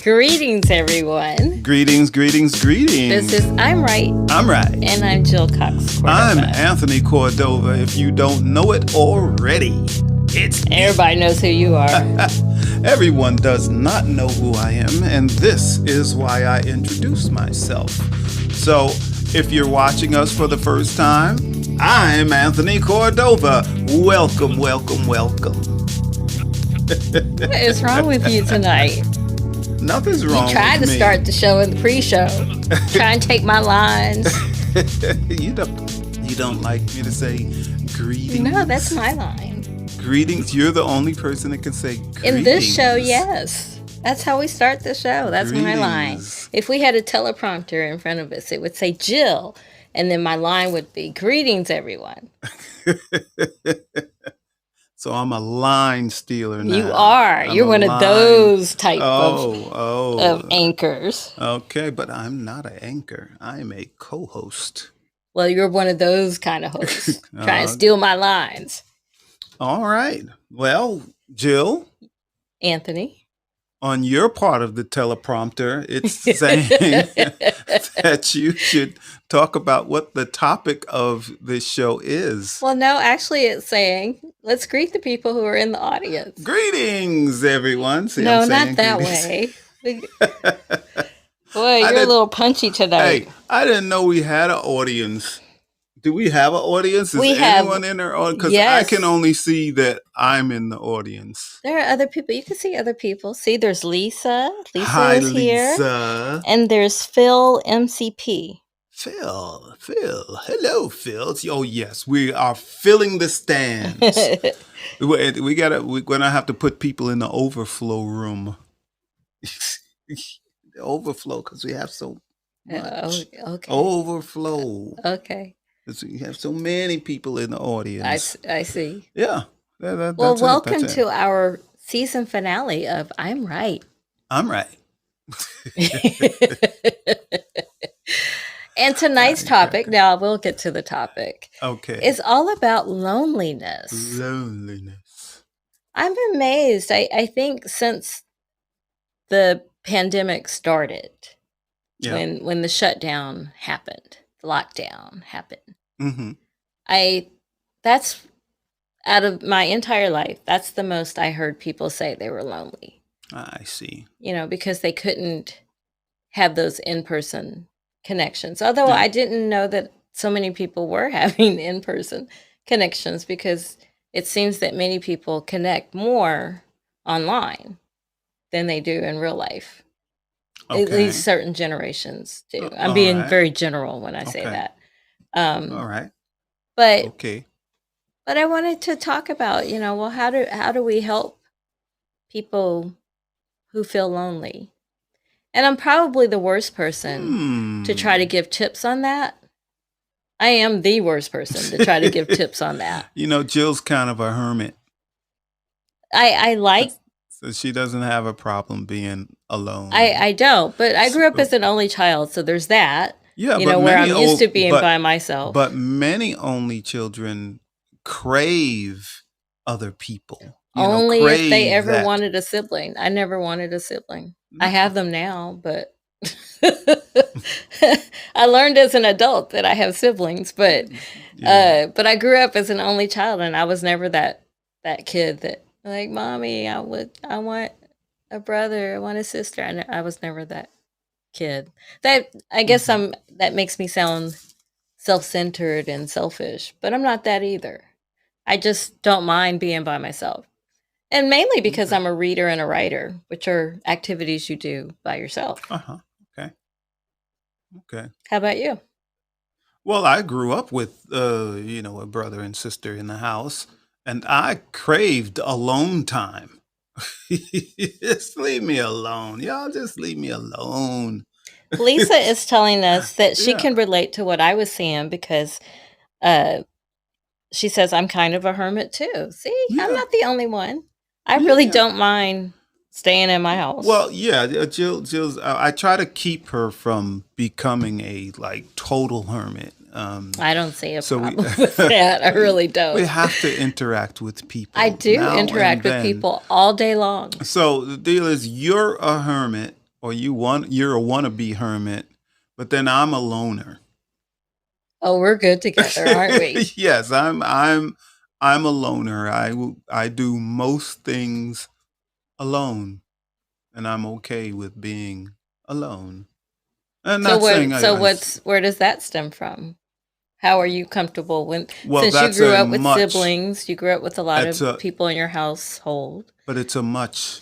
Greetings, everyone. Greetings. This is I'm Right. I'm right. And I'm Jill Cox Cordova. I'm Anthony Cordova, if you don't know it already. It's me. Everybody knows who you are. Everyone does not know who I am, and this is why I introduce myself. So, if you're watching us for the first time, I'm Anthony Cordova. Welcome. What is wrong with you tonight? Nothing's wrong with me. You tried to start the show in the pre-show. Try and take my lines. You don't like me to say greetings? No, that's my line. Greetings. You're the only person that can say greetings. In this show, yes. That's how we start the show. That's my line. If we had a teleprompter in front of us, it would say Jill, and then my line would be greetings, everyone. So I'm a line stealer now. You are. You're one of those type of anchors. Okay, but I'm not an anchor. I'm a co-host. Well, you're one of those kind of hosts. Trying to steal my lines. All right. Well, Jill. Anthony. On your part of the teleprompter, it's saying that you should talk about what the topic of this show is. Well, no, actually it's saying, let's greet the people who are in the audience. Greetings, everyone. See, no, not that way. Boy, you're a little punchy tonight. Hey, I didn't know we had an audience. Do we have an audience? Is anyone in our audience? Because I can only see that I'm in the audience. There are other people. You can see other people. See, there's Lisa. Hi, is here. Lisa. And there's Phil MCP. Phil. Hello, Phil. Oh, yes. We are filling the stands. We're going to have to put people in the overflow room. The overflow, because we have so much. Okay. Overflow. Okay. You have so many people in the audience. I see. Yeah. Well, welcome to our season finale of I'm Right. I'm Right. And tonight's topic, now we'll get to the topic. Okay. Is all about loneliness. I'm amazed. I think since the pandemic started, when the shutdown happened, the lockdown happened. Mm-hmm. That's out of my entire life, that's the most I heard people say they were lonely. I see. Because they couldn't have those in-person connections. Although I didn't know that so many people were having in-person connections, because it seems that many people connect more online than they do in real life. Okay. At least certain generations do. I'm being very general when I say that. All right. But I wanted to talk about, well, how do we help people who feel lonely? And I'm probably the worst person to try to give tips on that. I am the worst person to try to give tips on that. Jill's kind of a hermit. I like. So she doesn't have a problem being alone. I don't, but I grew up as an only child, so there's that. Yeah, where I'm used to being by myself. But many only children crave other people. Only if they ever wanted a sibling. I never wanted a sibling. No. I have them now, but I learned as an adult that I have siblings. But I grew up as an only child, and I was never that kid that like, mommy, I want a brother, I want a sister. I was never that kid. That I guess that makes me sound self-centered and selfish, but I'm not that either. I just don't mind being by myself. And mainly because I'm a reader and a writer, which are activities you do by yourself. Okay. How about you? Well, I grew up with a brother and sister in the house, and I craved alone time. Just leave me alone. Y'all just leave me alone. Lisa is telling us that she can relate to what I was saying, because she says I'm kind of a hermit too. See, I'm not the only one. I really don't mind staying in my house. Well, Jill's. I try to keep her from becoming a total hermit. I don't see a problem with that. I really don't. We have to interact with people. I do interact with people all day long. So the deal is, you're a hermit, or you're a wannabe hermit, but then I'm a loner. Oh, we're good together, aren't we? Yes, I'm a loner. I do most things alone, and I'm okay with being alone. I'm So not saying what? So where does that stem from? How are you comfortable when, well, since you that's grew a up with much siblings, you grew up with a lot it's of a people in your household? but it's a much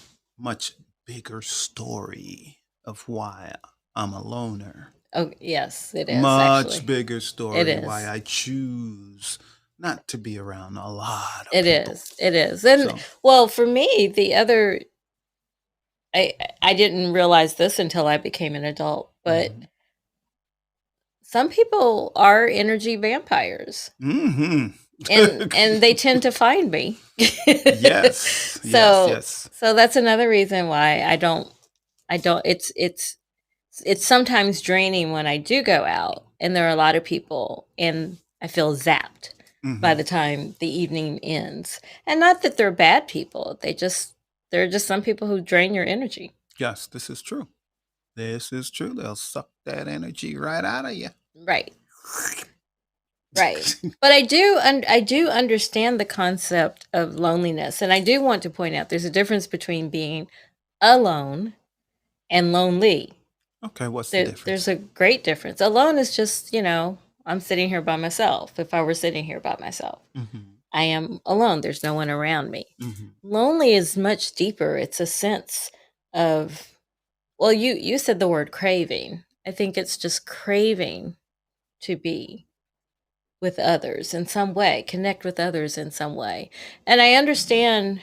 bigger story of why I'm a loner. Oh, yes, it is Much actually. bigger It story why is. I choose not to be around a lot of It people. is. It is. And So, well, for me, I didn't realize this until I became an adult, but mhm. some people are energy vampires. Mhm. And they tend to find me. Yes, yes, so yes. so that's another reason why I don't it's sometimes draining when I do go out and there are a lot of people and I feel zapped by the Mhm. time the evening ends. And not that they're bad people. There are just some people who drain your energy. Yes, this is true. This is true. They'll suck that energy right out of you. Right. Right. But I do understand the concept of loneliness, and I do want to point out there's a difference between being alone and lonely. Okay, what's the There's difference? a great difference. Alone is just, I'm sitting here by myself. If I were sitting here by myself, Mhm. I am alone. There's no one around me. Mhm. Lonely is much deeper. It's a sense of, well, you said the word craving. I think it's just craving to be with others in some way, connect with others in some way. And I understand,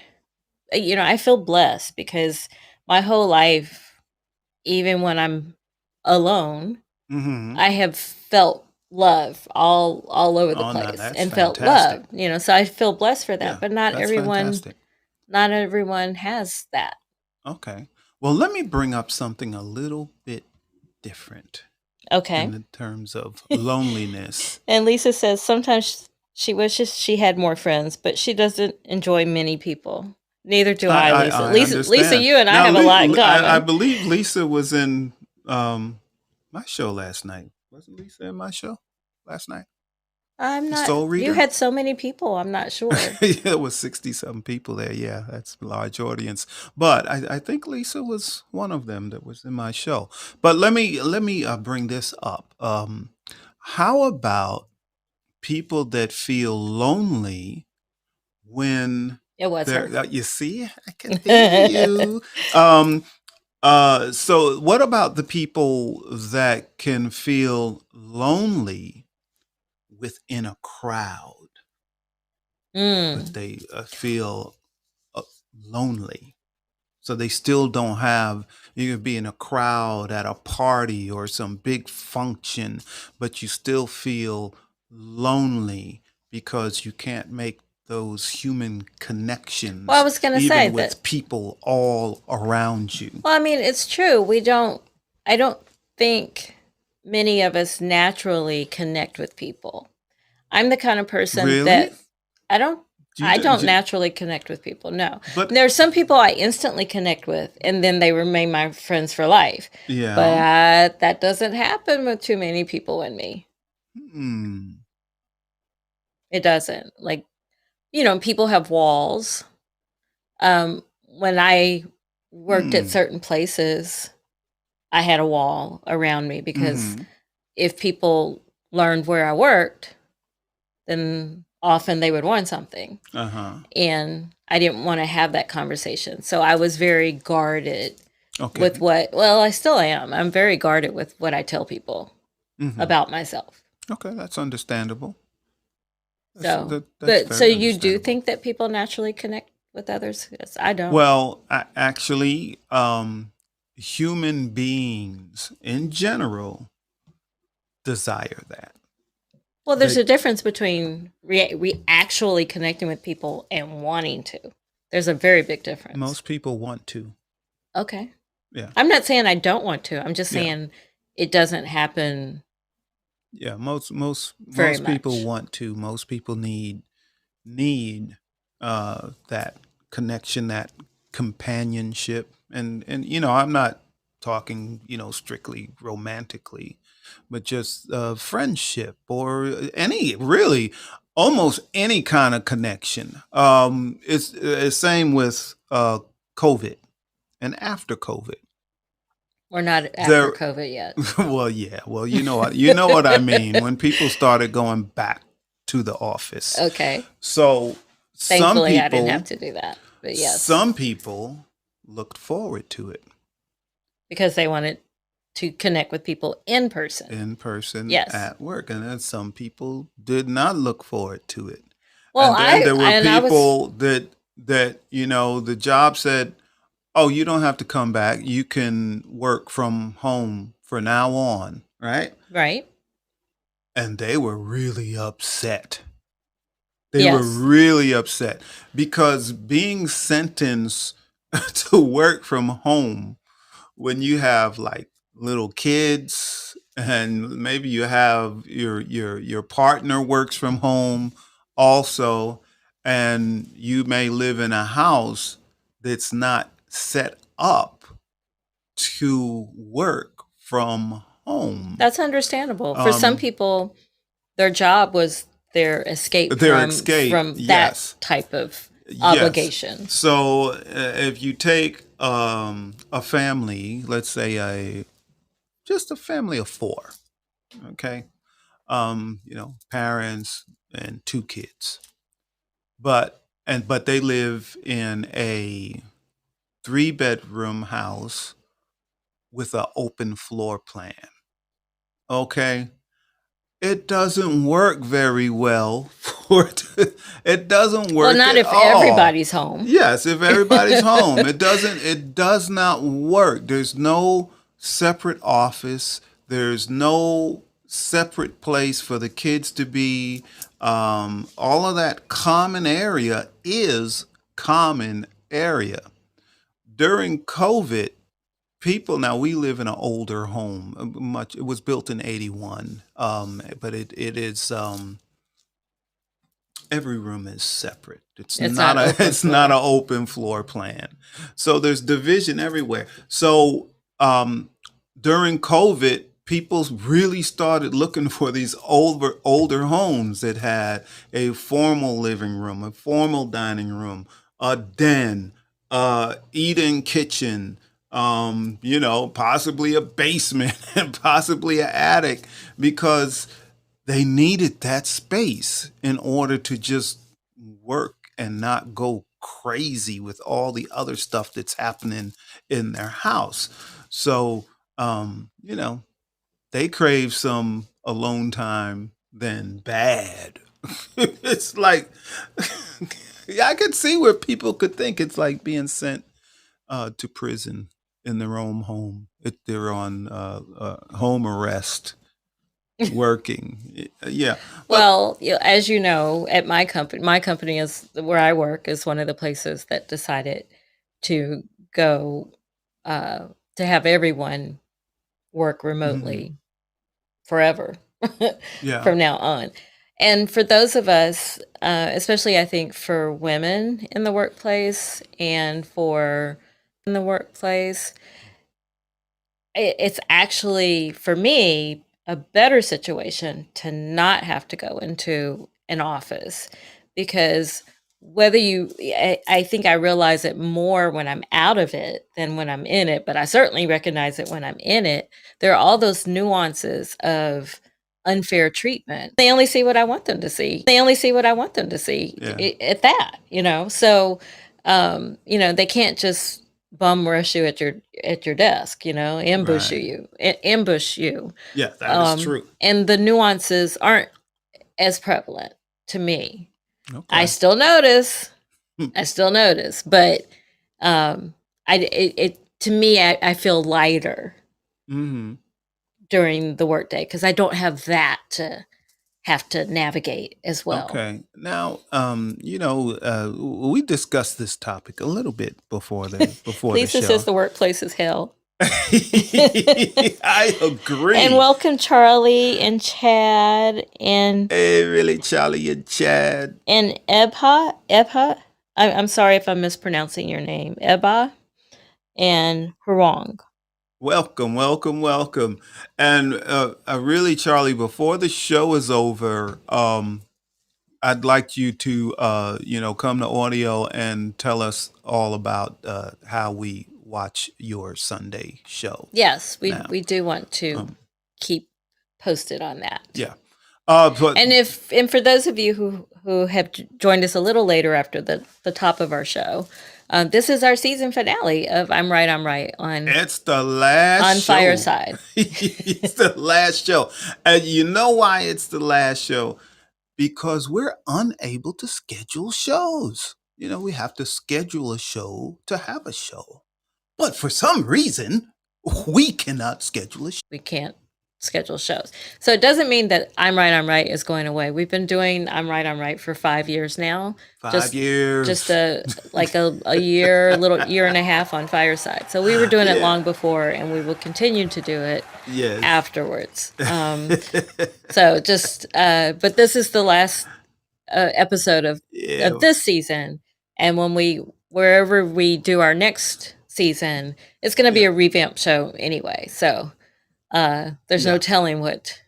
I feel blessed because my whole life, even when I'm alone, Mhm. I have felt love all over the Oh, now place that's and felt fantastic. love, so I feel blessed for that. Yeah, But that's fantastic. not everyone has that. Okay. Well, let me bring up something a little bit different in Okay. the terms of loneliness. And Lisa says sometimes she wishes she had more friends, but she doesn't enjoy many people. Neither do I, I, I, Lisa. I Lisa, understand. you and I Now, have a lot in I common. believe Lisa was in my show last night. Wasn't Lisa in my show last night? I'm The not. Soul You Reader? had so many people. I'm not sure. Yeah, it was 60 something people there. Yeah, that's a large audience. But I think Lisa was one of them that was in my show. But let me bring this up. How about people that feel lonely when It was they're her. you see, I can feel you. Um, so what about the people that can feel lonely within a crowd, but mm. they feel uh, lonely? So they still don't have, you could be in a crowd at a party or some big function, but you still feel lonely because you can't make those human Well, I connections, was going to say even that. with people all around you. Well, I mean, it's true. We don't. I don't think many of us naturally connect with people. I'm the kind of person Really? that I don't You, I don't you, naturally connect with people. No. but There are some people I instantly connect with and then they remain my friends for life. But yeah. that doesn't happen with too many people in me. Hmm. It doesn't. Like, people have walls. When I worked at Hmm. certain places, I had a wall around me because Mm-hmm. if people learned where I worked, then often they would want something. Uh-huh. And I didn't want to have that conversation. So I was very guarded with Okay. well, I still am. I'm very guarded with what I tell people Mm-hmm. about myself. Okay, that's understandable. So, That's but so very you do understandable. think that people naturally connect with others? Yes, I don't. Well, actually, human beings in general desire that. Well, there's They a difference between actually connecting with people and wanting to. There's a very big difference. most people want to. Okay. Yeah, I'm not saying I don't want to. I'm just yeah, saying it doesn't happen yeah. Most very most people much. want to. Most people need that connection, that companionship, and I'm not. talking, strictly romantically, but just friendship or any really almost any kind of connection. It's same with COVID and after COVID. We're not after There, COVID yet. well, yeah, well, you know what I mean. When people started going back to the office, Okay. so some Thankfully, I didn't have people, to do that. But yes, some people looked forward to it because they wanted to connect with people in person. in person Yes. at work, and then some people did not look forward to it. Well, And then there were I was people that the job said, "Oh, you don't have to come back. You can work from home for now on," right? right. And they were really upset. They were Yes. really upset because being sentenced to work from home when you have like little kids and maybe you have your partner works from home also, and you may live in a house that's not set up to work from home. That's understandable. For some um people, their job was their escape their escape, from that yes. type of Yes. obligation. So if you take a family, let's say just a family of four, okay, parents and two kids, but they live in a 3-bedroom house with an open floor plan. Okay, it doesn't work very well it doesn't Well, work not at if all. everybody's home. Yes, if everybody's home, it does not work. There's no separate office. There's no separate place for the kids to be. All of that common area is common area. During COVID, people, now we live in an older home. Much it was built in 81, but it is every room is separate. It's It's not not a open it's not an floor. open floor plan. So there's division everywhere. So during COVID, people really started looking for these older homes that had a formal living room, a formal dining room, a den, eating kitchen, possibly a basement and possibly an attic, because they needed that space in order to just work and not go crazy with all the other stuff that's happening in their house. So, they crave some alone time than bad. It's like, yeah, I could see where people could think it's like being sent to prison in their own home if they're on home arrest working. Yeah, but Well, as you know, at my company is where I work is one of the places that decided to go uh, to have everyone work mhm, remotely forever yeah, from now on. And for those of us, especially I think for women in the workplace and for in the workplace, it's actually for me a better situation to not have to go into an office because whether I think I realize it more when I'm out of it than when I'm in it, but I certainly recognize it when I'm in it. There are all those nuances of unfair treatment. They only see what I want them to see. They only see what I want them to see yeah, at that. So they can't just bum rush you at your desk, ambush right. you, ambush you. Yeah, that is true. And the nuances aren't as prevalent to me. I Okay. still notice, but it to me, I feel lighter Hmm. during the workday because I don't have that to have to navigate as well. Okay. Now, we discussed this topic a little bit before the Lisa says show. the workplace is hell. I And agree. welcome Charlie and Chad Hey, really, Charlie and Chad. and Ebha. I'm sorry if I'm mispronouncing your name. Ebba and Hurong. Welcome, welcome, welcome. And really, Charlie, before the show is over, I'd like you to, come to audio and tell us all about how we watch your Sunday show Yes, we now. we do want to Um, keep posted on that. yeah. But And for those of you who have joined us a little later after the top of our show, this is our season finale of I'm Right it's the last on show. Fireside. It's the last show. And you know why it's the last show? Because we're unable to schedule shows. We have to schedule a show to have a show. But for some reason, we cannot schedule a show. We can't schedule shows. So it doesn't mean that I'm Right is going away. We've been doing I'm Right for 5 years now. 5 years. Just a year, a little year and a half on Fireside. So we were doing it long before, and we will continue to do it afterwards. So but this is the last episode of this season, and wherever we do our next season, it's going to be a revamped show anyway. So there's no telling what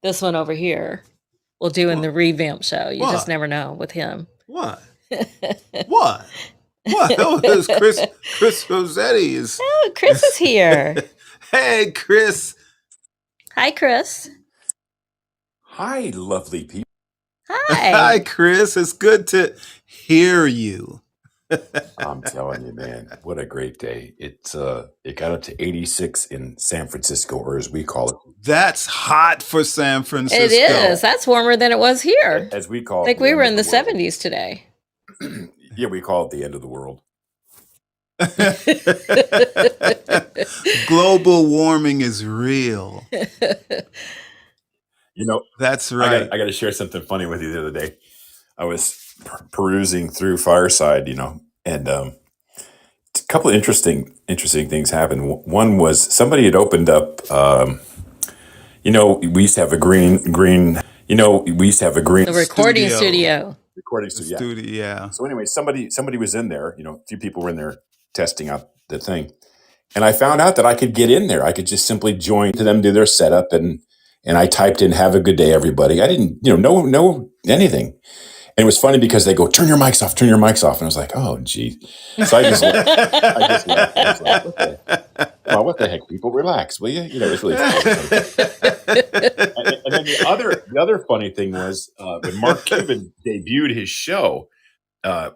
this one over here will do in the revamp show. You just never know with him. What? What? What? This Chris Rossetti is. Oh, Chris is here. Hey, Chris. Hi, Chris. Hi, lovely people. Hi. Hi, Chris. It's good to hear you. I'm telling you, man, what a great day. It got up to 86 in San Francisco, or as we call it. That's hot for San Francisco. It is. That's warmer than it was here. As we call it. Like we were in the 70s today. Yeah, we call it the end of the world. Global warming is real. That's right. I got to share something funny with you the other day. I was perusing through Fireside, and a couple of interesting things happened. One was somebody had opened up. We used to have a green. We used to have a green. The recording studio. Yeah. So anyway, somebody was in there. A few people were in there testing out the thing, and I found out that I could get in there. I could just simply join to them, do their setup, and I typed in "Have a good day, everybody." I didn't, know anything. And it was funny because they go, turn your mics off. And I was like, oh, gee. So I just left. I was like, what the heck, people? Relax, will you? It's really funny. And then the other funny thing was when Mark Cuban debuted his show,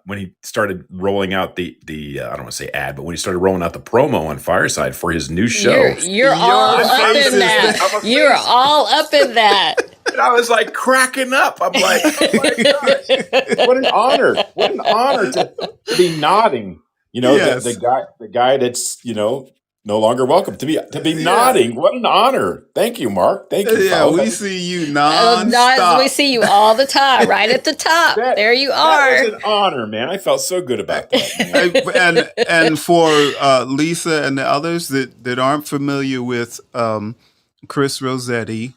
when he started rolling out the I don't want to say ad, but when he started rolling out the promo on Fireside for his new show. You're all up in that. You're all up in that. And I was like cracking up. I'm like, oh my gosh, what an honor. What an honor to be nodding. The guy that's, no longer welcome to be nodding. What an honor. Thank you, Mark. Thank you. Yeah, we see you nonstop. We see you all the time, right at the top. There you are. That was an honor, man. I felt so good about that. and for Lisa and the others that aren't familiar with Chris Rossetti,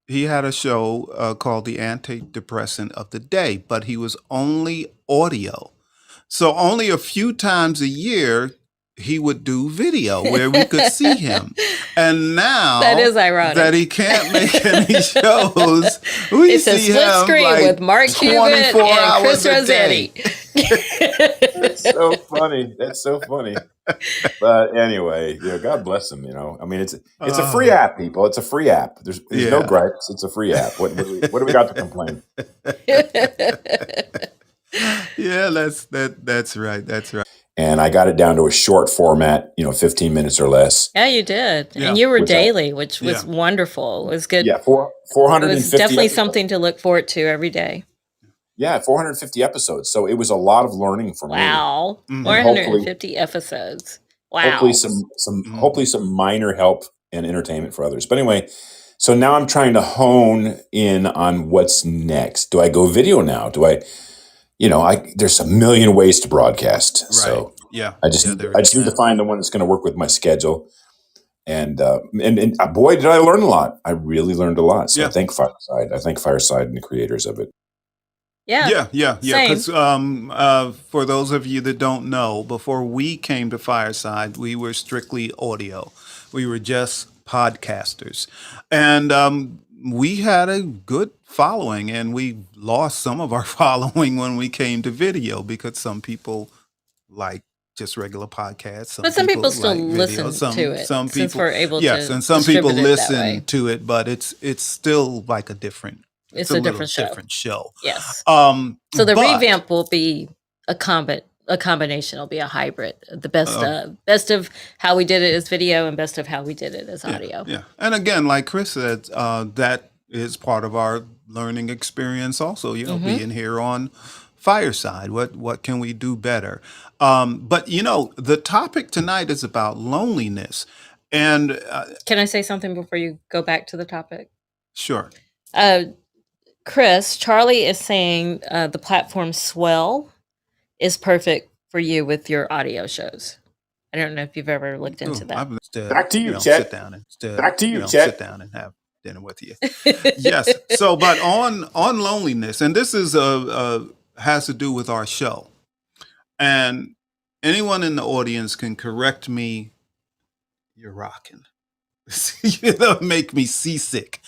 he had a show called The Antidepressant of the Day, but he was only audio. So only a few times a year he would do video where we could see him. And now that is ironic that he can't make any shows, we it's see a split him screen like with Mark Cuban and Chris Rossetti. That's so funny. That's so funny. But anyway, God bless him. I mean, it's a free app, people. It's a free app. There's no gripes. It's a free app. What do we got to complain? Yeah, that's right. That's right. And I got it down to a short format, 15 minutes or less. Yeah, you did. Yeah. And you were daily, which was wonderful. It was good. Yeah, 450. It was definitely episodes. Something to look forward to every day. Yeah, 450 episodes. So it was a lot of learning for me. Wow. 450 episodes. Wow. Hopefully some minor help and entertainment for others. But anyway, so now I'm trying to hone in on what's next. Do I go video now? Do I there's a million ways to broadcast. Right. So I just need to find the one that's going to work with my schedule. And boy, did I learn a lot. I really learned a lot. So I thank Fireside. I thank Fireside and the creators of it. Yeah. Yeah. Same. Because for those of you that don't know, before we came to Fireside, we were strictly audio. We were just podcasters, and we had a good following, and we lost some of our following when we came to video because some people like just regular podcasts. Some But some people people still like video. listen to it Some since people, we're able yes, to and some people distribute it that listen way. to it, but it's still like a different. It's It's a a little different show. different show. Yes. So the But revamp will be a combination. It'll be a hybrid. The best of how we did it as video and best of how we did it as audio. yeah. And again, like Chris said, that is part of our learning experience. Also, being here on Fireside. What can we do better? But the topic tonight is about loneliness, and Can I say something before you go back to the topic? sure. Chris, Charlie is saying the platform Swell is perfect for you with your audio shows. I don't know if you've ever looked into that. Back to you, Chet. Sit down and Back to you, Chet. sit down and have dinner with you. Yes. So, but on loneliness, and this is has to do with our show, and anyone in the audience can correct me. You're rocking. Make me seasick.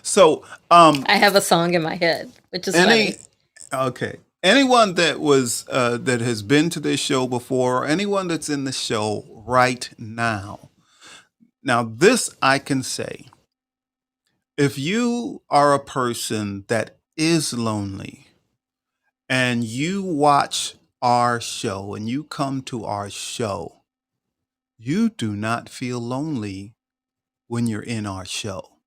So, I have a song in my head, which is funny. Okay. Anyone that that has been to this show before, or anyone that's in the show right now. Now, this I can say. If you are a person that is lonely and you watch our show and you come to our show, you do not feel lonely when you're in our show.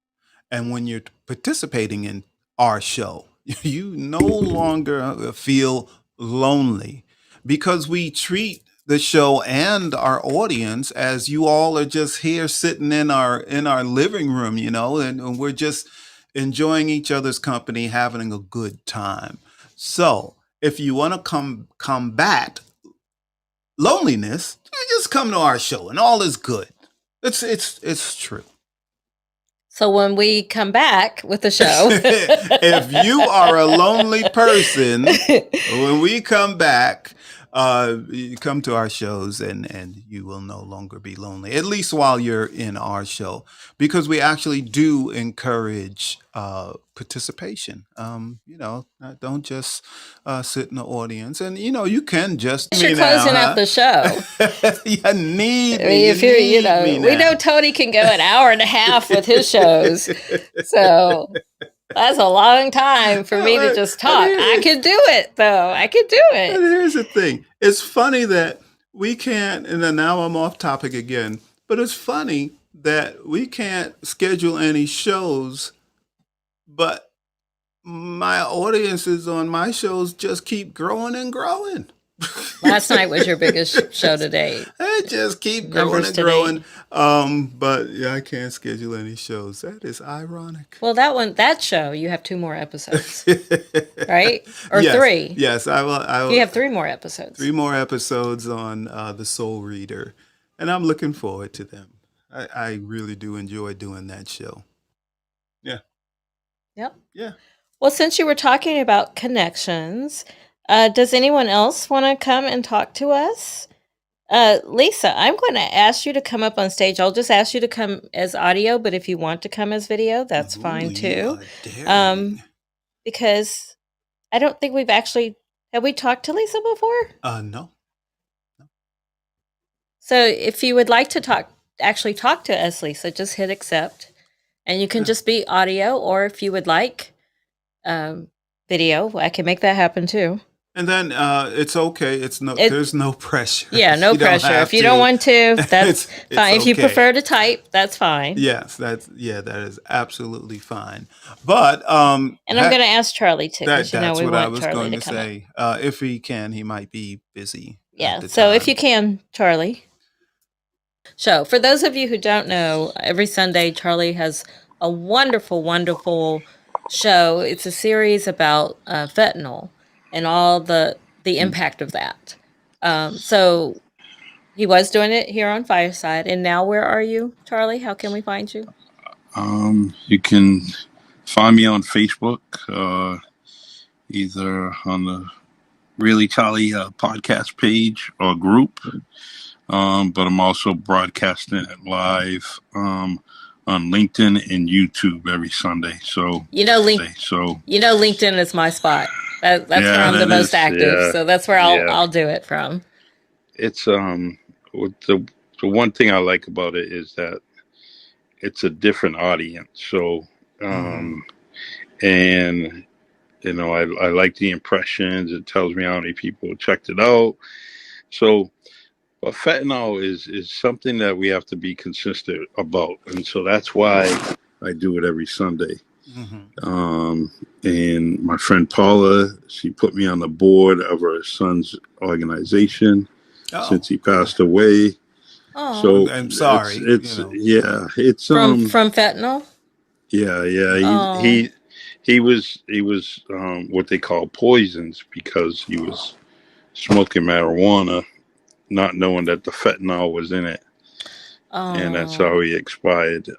And when you're participating in our show, you no longer feel lonely because we treat the show and our audience as you all are just here sitting in our living room, and we're just enjoying each other's company, having a good time. So if you want to combat loneliness, you just come to our show and all is good. It's true. So when we come back with the show, if you are a lonely person, when we come back, you come to our shows and you will no longer be lonely, at least while you're in our show, because we actually do encourage participation. Don't just sit in the audience, and you can just. you're closing out the show. You need me. I mean, if we know Tony can go an hour and a half with his shows, so that's a long time for me to just talk. I could do it, though. I could do it. And here's the thing. It's funny that we can't, and then now I'm off topic again, but it's funny that we can't schedule any shows, but my audiences on my shows just keep growing and growing. Last night was your biggest show to date. They just keep growing and growing. But yeah, I can't schedule any shows. That is ironic. Well, that show, you have 2 more episodes, right? Or yes, 3. Yes, I will. You have 3 more episodes. 3 more episodes on the Soul Reader, and I'm looking forward to them. I really do enjoy doing that show. Yeah. Yep. Yeah. Well, since you were talking about connections, does anyone else want to come and talk to us? Lisa, I'm going to ask you to come up on stage. I'll just ask you to come as audio, but if you want to come as video, that's fine too. Because I don't think have we talked to Lisa before? No. So if you would like to actually talk to us, Lisa, just hit accept, and you can just be audio, or if you would like video, I can make that happen too. And then it's okay. There's no pressure. Yeah, no pressure. If you don't want to, that's fine. If you prefer to type, that's fine. Yes, that is absolutely fine. But and I'm going to ask Charlie too. That's we what want I was Charlie going to say. If he can, he might be busy. Yeah. So if you can, Charlie. So for those of you who don't know, every Sunday Charlie has a wonderful, wonderful show. It's a series about fentanyl and all the impact of that. So he was doing it here on Fireside, and now where are you, Charlie? How can we find you? You can find me on Facebook, either on the Really Charlie podcast page or group. But I'm also broadcasting it live on LinkedIn and YouTube every Sunday. So LinkedIn is my spot. That's where I'm the that most is, active. yeah, So that's where yeah. I'll do it from. It's the one thing I like about it is that it's a different audience. So and I like the impressions. It tells me how many people checked it out. So, but fentanyl is something that we have to be consistent about, and so that's why I do it every Sunday. And my friend Paula, she put me on the board of her son's organization since he passed away. Oh, so I'm sorry. It's from fentanyl. Yeah. He was what they call poisons because he was smoking marijuana, not knowing that the fentanyl was in it, and that's how he expired. The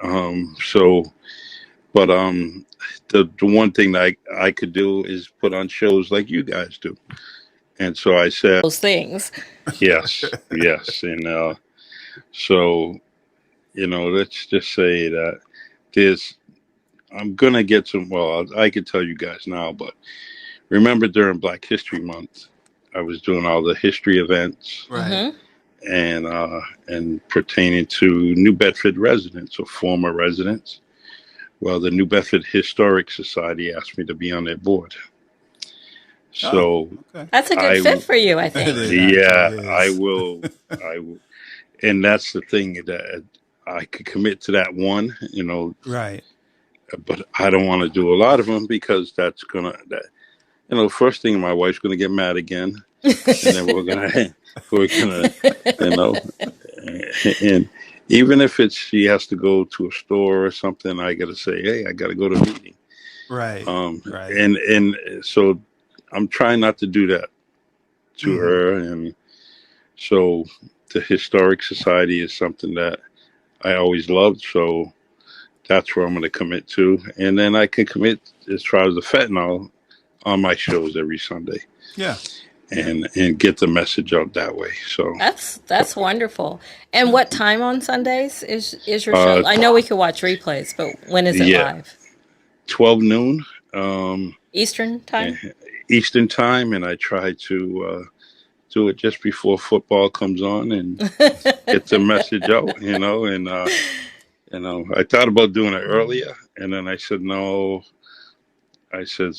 one thing that I could do is put on shows like you guys do, and so I said those things. Yes, and so let's just say that I'm gonna get some. Well, I could tell you guys now, but remember during Black History Month, I was doing all the history events, right? And pertaining to New Bedford residents or former residents. Well, the New Bedford Historic Society asked me to be on their board. So that's a good fit for you, I think. I will. And that's the thing that I could commit to that one, right. But I don't want to do a lot of them because that's first thing my wife's gonna get mad again, and then we're gonna, and even if she has to go to a store or something, I gotta say, hey, I gotta go to a meeting, right? Right. And so I'm trying not to do that to her, and so the Historic Society is something that I always loved, so that's where I'm going to commit to. And then I can commit as far as the fentanyl on my shows every Sunday. Yeah. And get the message out that way. So that's wonderful. And what time on Sundays is your show? I know we can watch replays, but when is it live? 12 noon. Eastern time? Eastern time, and I try to do it just before football comes on and get the message out, and I thought about doing it earlier, and then I said no. I said,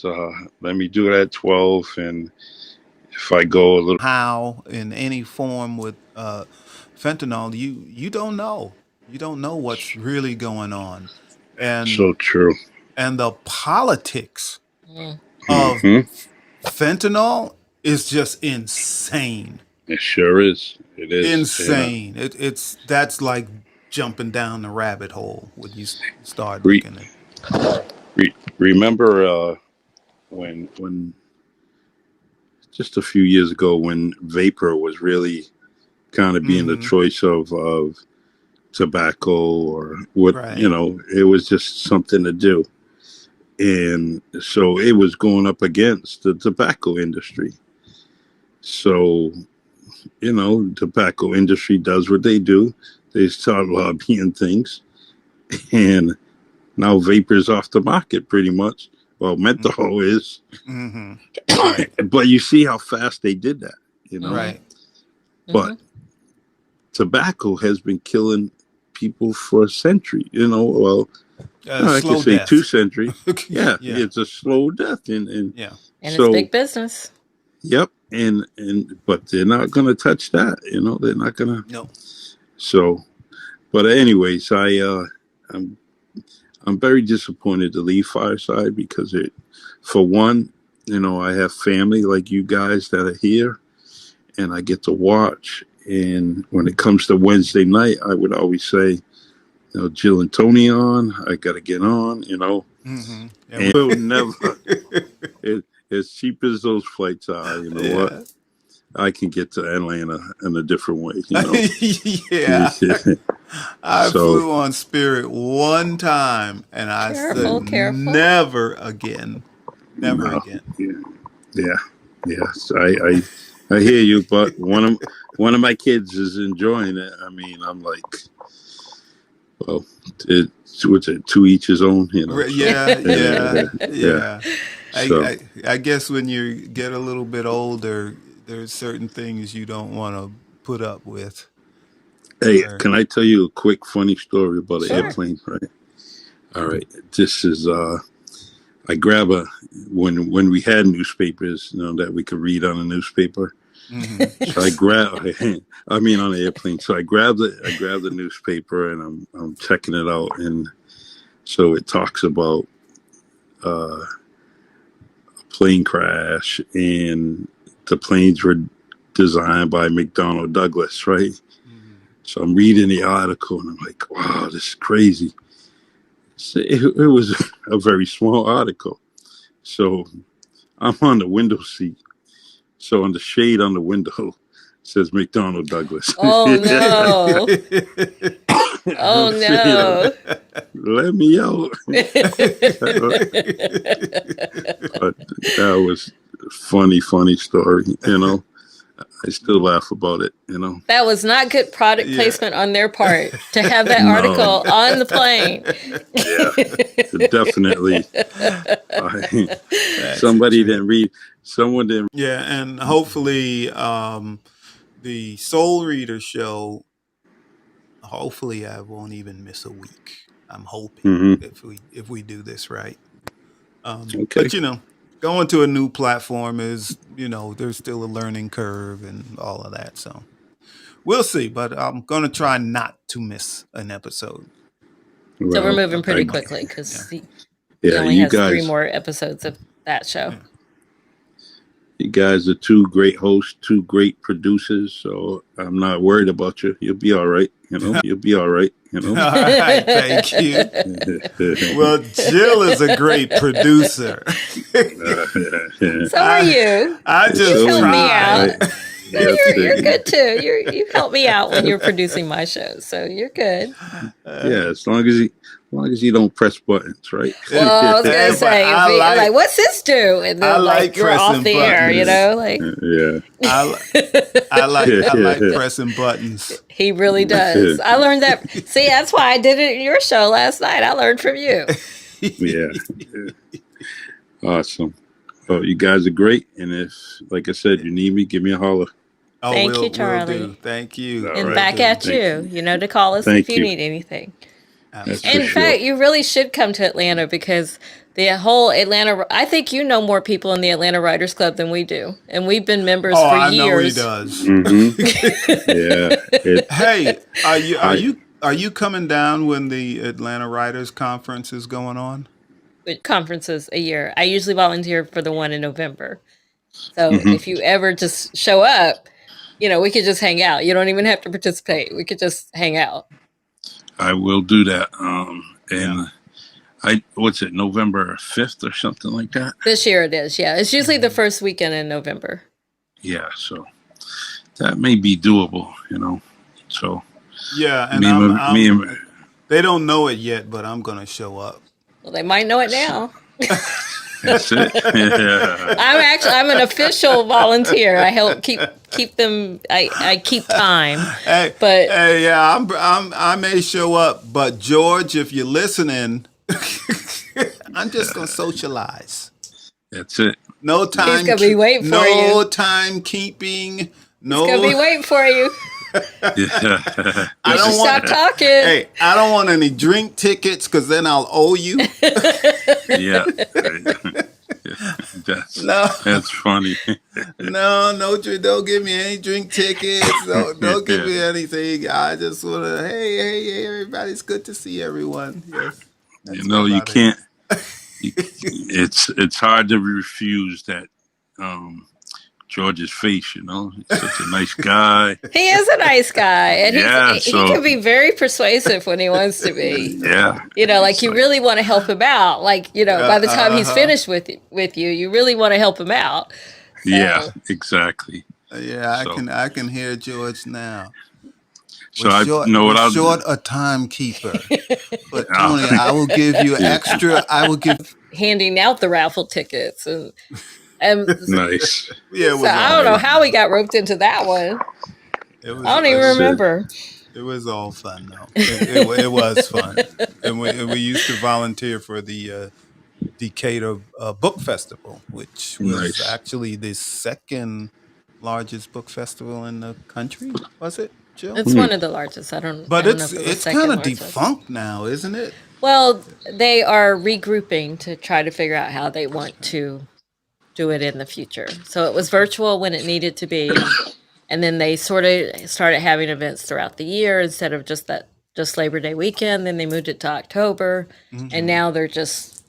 let me do it at 12, and if I go a little how in any form with fentanyl, you don't know. You don't know what's really going on, and so true. And the politics of fentanyl is just insane. It sure is. It is insane. That's like jumping down the rabbit hole when you start looking at. Remember when just a few years ago when vapor was really kind of being the choice of tobacco or what, it was just something to do. And so it was going up against the tobacco industry. So, tobacco industry does what they do. They start lobbying things. And now vapor's off the market pretty much. Well, menthol is. But you see how fast they did that, Right. But tobacco has been killing people for a century, I can say death. 2 centuries. Yeah, it's a slow death. And so, it's big business. Yep. But they're not going to touch that, they're not going to. No. So, but anyways, I'm very disappointed to leave Fireside because for one, I have family like you guys that are here and I get to watch. And when it comes to Wednesday night, I would always say, Jill and Tony on, I got to get on, And we'll never, as cheap as those flights are, what? I can get to Atlanta in a different way, I flew on Spirit one time and I said, never again. Never again. Yeah. Yeah, yes, I hear you, but one of my kids is enjoying it. I mean, I'm like, well, what's it? To each his own, you know. So, yeah. Yeah. So, I guess when you get a little bit older, there's certain things you don't want to put up with. hey, Or, can I tell you a quick funny story about an Sure. airplane? Right. All right. This is I grab when we had newspapers, that we could read on a newspaper. mm-hmm. So I grab, I mean, on an airplane. So I grab the newspaper and I'm checking it out, and so it talks about a plane crash, and the planes were designed by McDonnell Douglas, right? Mm-hmm. So I'm reading the article, and I'm like, wow, this is crazy. So it was a very small article. So I'm on the window seat. So on the shade on the window says McDonnell Douglas. Oh no. Oh I'm saying, no. let me out. But that was a funny story, I still laugh about it, That was not good product Yeah. placement on their part to have that No. article on the plane. Yeah, definitely. That's Somebody a trip. didn't read. Someone didn't. Yeah, and hopefully the Soul Reader show, hopefully I won't even miss a week. I'm hoping Mhm. if we do this right. Okay. But going to a new platform is, there's still a learning curve and all of that. So we'll see. But I'm gonna try not to miss an episode. So we're Well, moving pretty I, quickly because he yeah, only you has 3 guys, more episodes of that show. Yeah. you guys are 2 great hosts, 2 great producers. So I'm not worried about you. You'll be all right. You'll be all right. All right, thank you. Well, Jill is a great producer. So are you. I just You help me tried. out. No, you're good too. You help me out when you're producing my shows, so you're good. Yeah, as long as you don't press buttons, right? Well, I was Hey, gonna but say, I if like- like, what's this do? And I then like you're off pressing the air, buttons. like Yeah. I like pressing buttons. he really does. I learned that. See, that's why I did it in your show last night. I learned from you. Yeah. Awesome. Well, you guys are great, and if, like I said, you need me, give me a holler. Oh, Thank you, we'll Charlie. do. Thank you. All And right. back at Thank you, to call us Thank if you you. need anything. That's for In sure. fact, you really should come to Atlanta because the whole Atlanta, I think you know more people in the Atlanta Writers Club than we do. And we've been members Oh, for I know he years. does. Yeah. Hey, are you coming down when the Atlanta Writers Conference is going on? Conferences a year. I usually volunteer for the one in November. So Mhm. if you ever just show up, we could just hang out. You don't even have to participate. We could just hang out. I will do that. And what's it, November 5th or something like that? This year it is, yeah. It's usually the first weekend in November. Yeah, so that may be doable, So Yeah, and they don't know it yet, but I'm gonna show up. Well, they might know it now. that's it. Yeah. I'm an official volunteer. I help keep them. I keep time. Hey, But yeah, I may show up, but George, if you're listening, I'm just gonna socialize. That's it. No time. He's gonna be waiting for you. No timekeeping. No. He's gonna be waiting for you. Yeah. I don't Stop want. talking. Hey, I don't want any drink tickets because then I'll owe you. Yeah. That's funny. No, don't give me any drink tickets. Don't give me anything. I just want to. Hey, everybody! It's good to see everyone. Yes. You can't. It's hard to refuse that. George's face, he's such a nice guy. He is a nice guy, and he so- can be very persuasive when he wants to be. Yeah. You really want to help him out. By the time he's finished with you, you really want to help him out. So, Yeah, exactly. Yeah, So- I can hear George now. So I'll short a timekeeper, but Tony, I will give you extra. I will give. handing out the raffle tickets and Nice. Yeah, it So was I all don't know fun. how we got roped into that one. It was. I don't even That's it. remember. It was all fun though. It was fun, and we used to volunteer for the Decatur Book Festival, which was Nice. actually the second largest book festival in the country. Was it, Jill? It's one of the largest. I don't But know if it was it's kind second of largest. defunct now, isn't it? Well, they are regrouping to try to figure out how they want to do it in the future. So it was virtual when it needed to be, and then they sort of started having events throughout the year instead of just Labor Day weekend. Then they moved it to October, and Mm-hmm. now they're just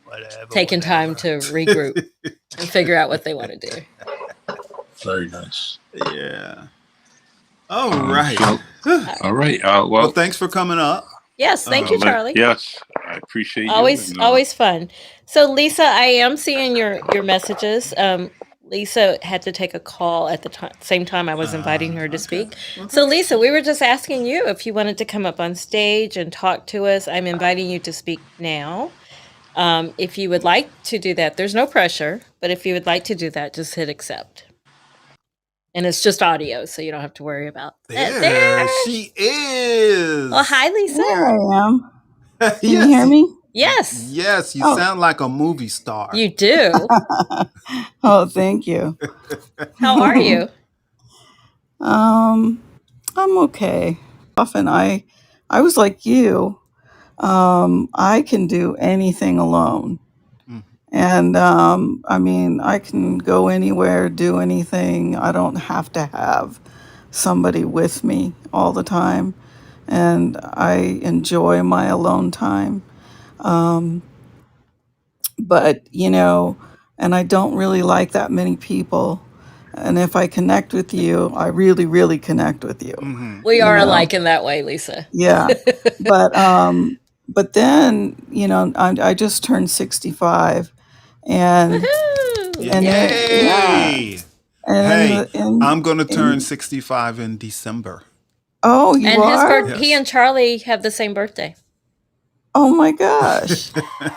Whatever, taking time whatever. to regroup and figure out what they want to do. Very nice. Yeah. All right. All right. Well, Well, thanks for coming up. Yes, thank you, Charlie. yes, I appreciate you. Always, And, always fun. So, Lisa, I am seeing your messages. Lisa had to take a call at the same time I was inviting her to speak. So, Lisa, we were just asking you if you wanted to come up on stage and talk to us. I'm inviting you to speak now. If you would like to do that, there's no pressure, but if you would like to do that, just hit accept. And it's just audio, so you don't have to worry about that. There she is. Oh, hi, Lisa. There I am. Can Yes. you hear me? Yes, Yes, you Oh. sound like a movie star. you do. Oh, thank you. How are you? I'm okay. Often I was like you. I can do anything alone. Mm. And I mean, I can go anywhere, do anything. I don't have to have somebody with me all the time. And I enjoy my alone time. But, and I don't really like that many people. And if I connect with you, I really, really connect with you. Mm-hmm. We You are know? alike in that way, Lisa. Yeah. But then, I just turned 65 and Woohoo! And then- Yay! and Hey, in- I'm going to turn in- 65 in December. oh, you And are? Yes. he and Charlie have the same birthday. Oh my gosh.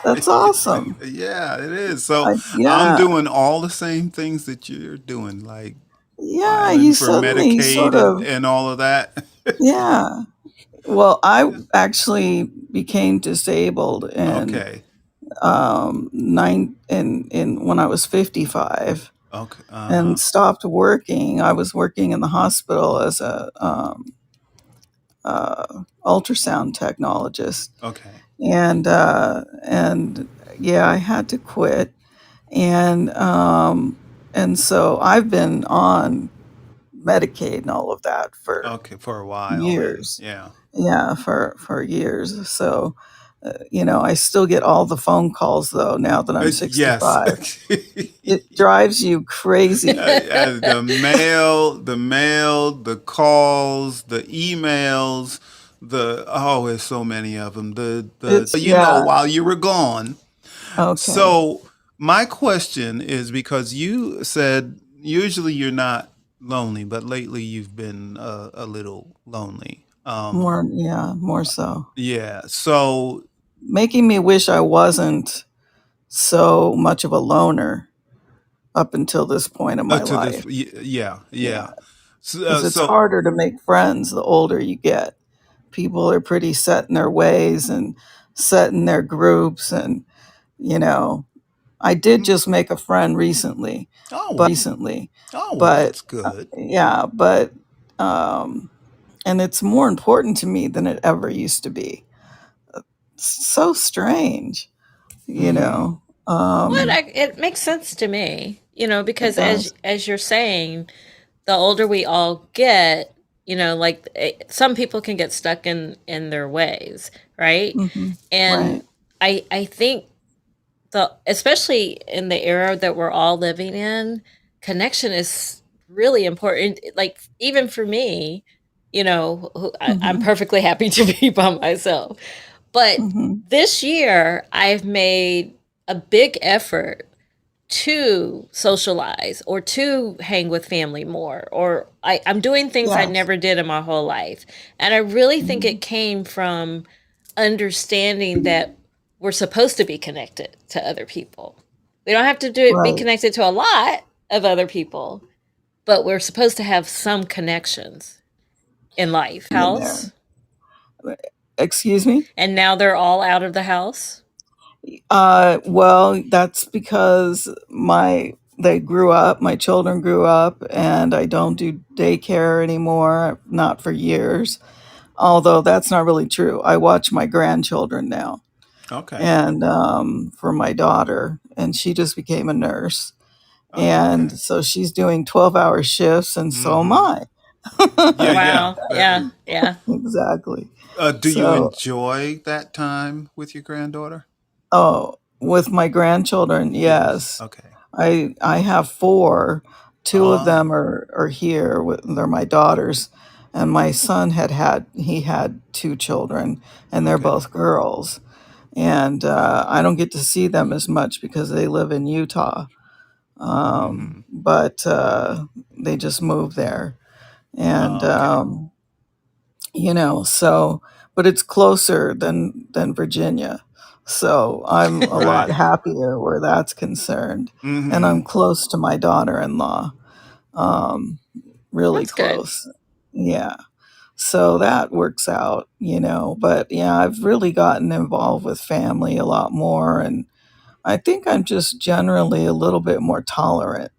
That's awesome. Yeah, it is. So Yeah. I'm doing all the same things that you're doing, like Yeah, filing you for suddenly Medicaid sort of and all of that. yeah. Well, I actually became disabled in Okay. when I was 55 Okay. and stopped working. I was working in the hospital as a ultrasound technologist, Okay. and yeah, I had to quit, and so I've been on Medicaid and all of that for Okay. For a while. years. Yeah. Yeah, for years. So, I still get all the phone calls though now that I'm 65. Yes. It drives you crazy. The mail, the calls, the emails, there's so many of them. Yeah. While you were gone. Okay. So my question is, because you said usually you're not lonely, but lately you've been a little lonely. more so. Yeah. So Making me wish I wasn't so much of a loner up until this point in my to life. yeah. So, Because it's harder to make friends the older you get. People are pretty set in their ways and set in their groups. And, I did just make a friend recently. But that's good. yeah, but, and it's more important to me than it ever used to be. It's so strange, It makes sense to me, because as you're saying, the older we all get, like some people can get stuck in their ways, right? Mhm. And I think especially in the era that we're all living in, connection is really important. Like even for me, I'm perfectly happy to be by myself. But this year, I've made a big effort to socialize or to hang with family more, or I'm doing things I Yes. never did in my whole life. And I really think it came from understanding that we're supposed to be connected to other people. We don't have to be Right. connected to a lot of other people, but we're supposed to have some connections in life. In there. House. Excuse me? And now they're all out of the house. Well, that's because they grew up, my children grew up, and I don't do daycare anymore, not for years. Although that's not really true. I watch my grandchildren now. Okay. And for my daughter, and she just became a nurse. Oh, And okay. so she's doing 12-hour shifts, and so am Mm-hmm. I. Yeah, Wow. Yeah. Yeah. Exactly. Do you So, enjoy that time with your granddaughter? oh, with my grandchildren, Yes. yes. Okay. I have four. Two of Oh, them are here. They're my daughters, and my son he had two children, and they're okay. both girls. And I don't get to see them as much because they live in Utah. Mm-hmm. But they just moved there, and Oh, okay. so but it's closer than Virginia, so I'm a lot Right. happier where that's concerned, and Mm-hmm. I'm close to my daughter-in-law, really That's good. close. Yeah, so that works out, but yeah, I've really gotten involved with family a lot more, and I think I'm just generally a little bit more tolerant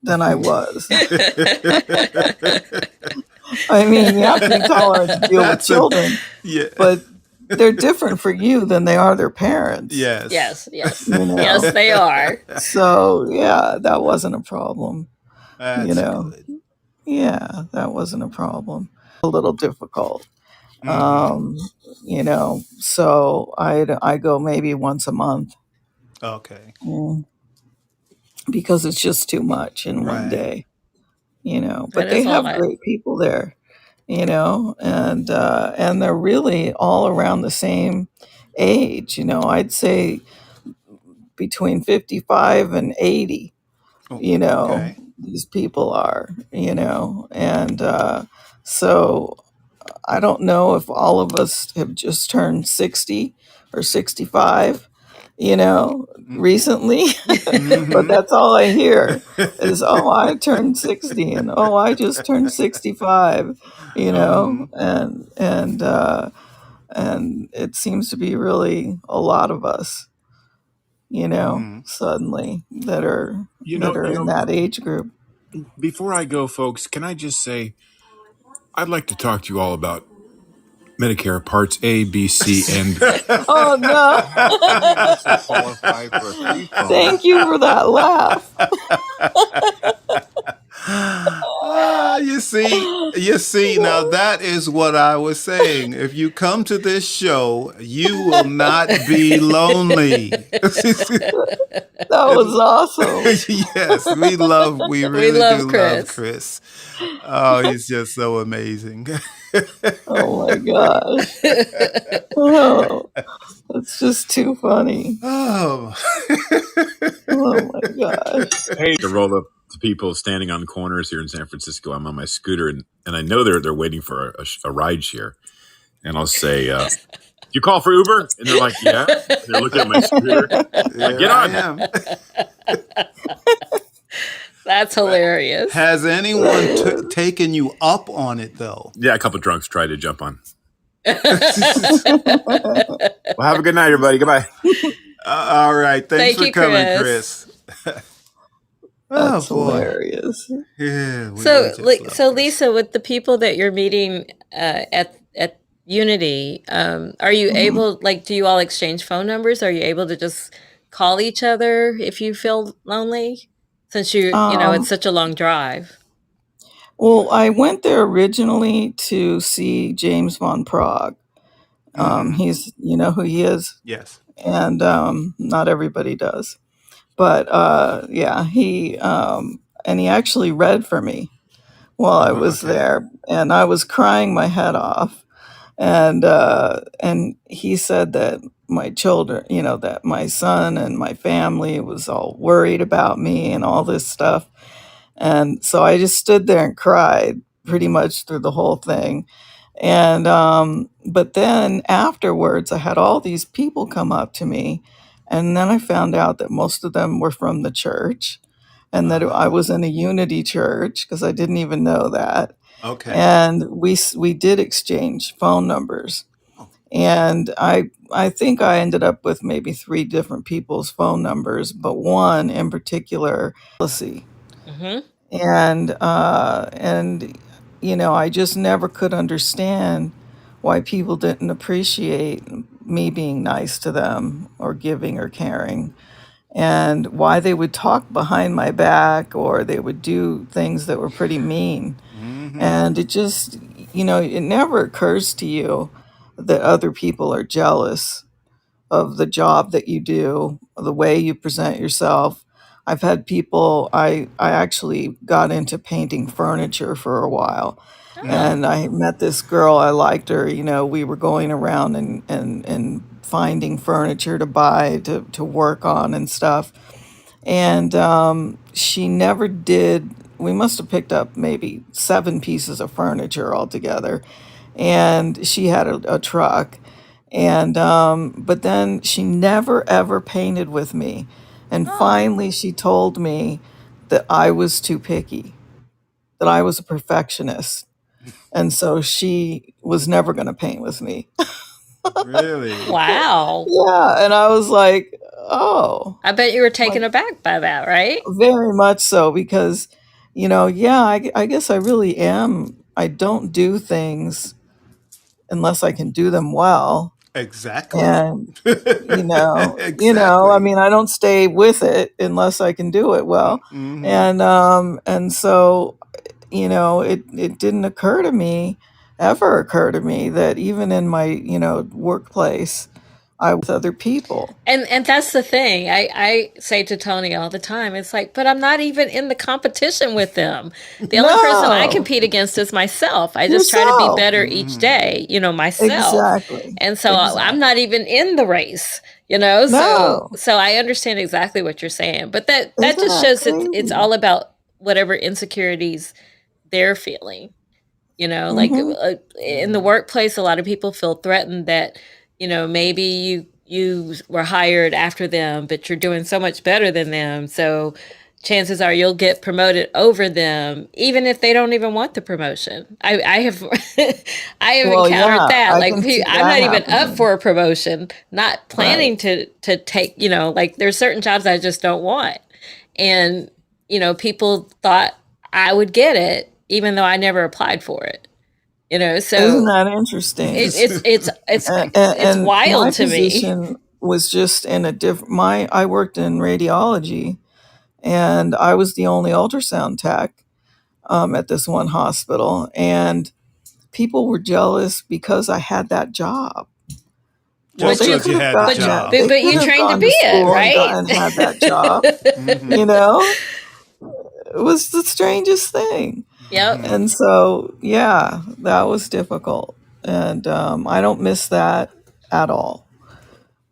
than I was. I mean, you have to be tolerant to deal with That's a children, yeah. but they're different for you than they are their parents, Yes. Yes. Yes. you Yes, know. they are. So, yeah, that wasn't a problem, you That's know. good. Yeah, that wasn't a problem. A little difficult. Mm-hmm. Um, so I go maybe once a month, Okay. mm, because it's just too much in one Right. day, That but they is a have lot. great people there, and they're really all around the same age. I'd say between 55 and 80. Oh, okay. These people are, and so I don't know if all of us have just turned 60 or 65, recently, but Mm-hmm. that's all I hear is, oh, I turned 60, and oh, I just turned 65, Mm-hmm. and it seems to be really a lot of us, Mm-hmm. suddenly that are You that know, are in that age group. before I go, folks, can I just say I'd like to talk to you all about Medicare Parts A, B, C, and Oh no. You also qualify for a free phone. Thank you for that laugh. You see, now that is what I was saying. If you come to this show, you will not be lonely. That was awesome. Yes, we We really love do love Chris. Chris. Oh, he's just so amazing. Oh my gosh. Oh, it's just too funny. Oh. Oh my gosh. hey, to roll up to people standing on corners here in San Francisco. I'm on my scooter, and I know they're waiting for a ride share, and I'll say, "You call for Uber?" And they're like, "Yeah." And they're looking at my scooter. Like, Here get I on. am. That's hilarious. Has anyone taken you up on it, though? Yeah, a couple drunks tried to jump on. Well, have a good night, everybody. Goodbye. All right. Thanks Thank for you, coming, Chris. Chris. Oh, That's boy. hilarious. Yeah, we So, just love Chris. Lisa, with the people that you're meeting at Unity, are you Mhm. able, like, do you all exchange phone numbers? Are you able to just call each other if you feel lonely? Since it's Um, such a long drive. well, I went there originally to see James von Prague. Mm-hmm. He's, you know who he is, Yes. and not everybody does. But yeah, he actually read for me while I was Okay. there, and I was crying my head off. And he said that my children, that my son and my family was all worried about me and all this stuff. And so I just stood there and cried pretty much through the whole thing. And but then afterwards, I had all these people come up to me And then I found out that most of them were from the church and that I was in a unity church, because I didn't even know that. Okay. And we did exchange phone numbers. And I think I ended up with maybe 3 different people's phone numbers, but one in particular, policy. Mm-hmm. And I just never could understand why people didn't appreciate me being nice to them or giving or caring, and why they would talk behind my back or they would do things that were pretty mean. And it just, it never occurs to you that other people are jealous of the job that you do, the way you present yourself. I've had people, I actually got into painting furniture for a while. And I met this girl, I liked her, we were going around and finding furniture to buy, to work on and stuff. And she never did, we must have picked up maybe 7 pieces of furniture altogether. And she had a truck. And but then she never ever painted with me. And finally she told me that I was too picky, that I was a perfectionist. And so she was never going to paint with me. Really? Wow. Yeah, and I was like, oh, I bet you were taken aback by that, right? very much so, because, I guess I really am. I don't do things unless I can do them well. Exactly. And, I Exactly. mean, I don't stay with it unless I can do it well. And so, it didn't ever occur to me that even in my, workplace, I with other people. And that's the thing. I say to Tony all the time, it's like, but I'm not even in the competition with them. The only person I No, compete against is myself. I just try to be yourself. better each day, myself. Exactly. And so I'm Exactly. not even in the race, so No. so I understand exactly what you're saying. But that Isn't just that shows it's crazy? all about whatever insecurities they're feeling. Like Mm-hmm. in the workplace, a lot of people feel threatened that maybe you were hired after them, but you're doing so much better than them, so chances are you'll get promoted over them, even if they don't even want the promotion. I have I have Well, encountered yeah, that. I Like can see I'm that not even up happening. for a promotion, not Right. planning to take. Like there's certain jobs I just don't want, and people thought I would get it, even though I never applied for it. Isn't So that interesting? it's And my wild to me. position was just in a different. I worked in radiology, and I was the only ultrasound tech at this one hospital, and people were jealous because I had that job. Well, Just But they you, because could you have had the gotten but that. job. They but could you have trained to gone be to it, school and right? had that job. You know, it was the strangest thing. Yep. And so, yeah, that was difficult. And I don't miss that at all.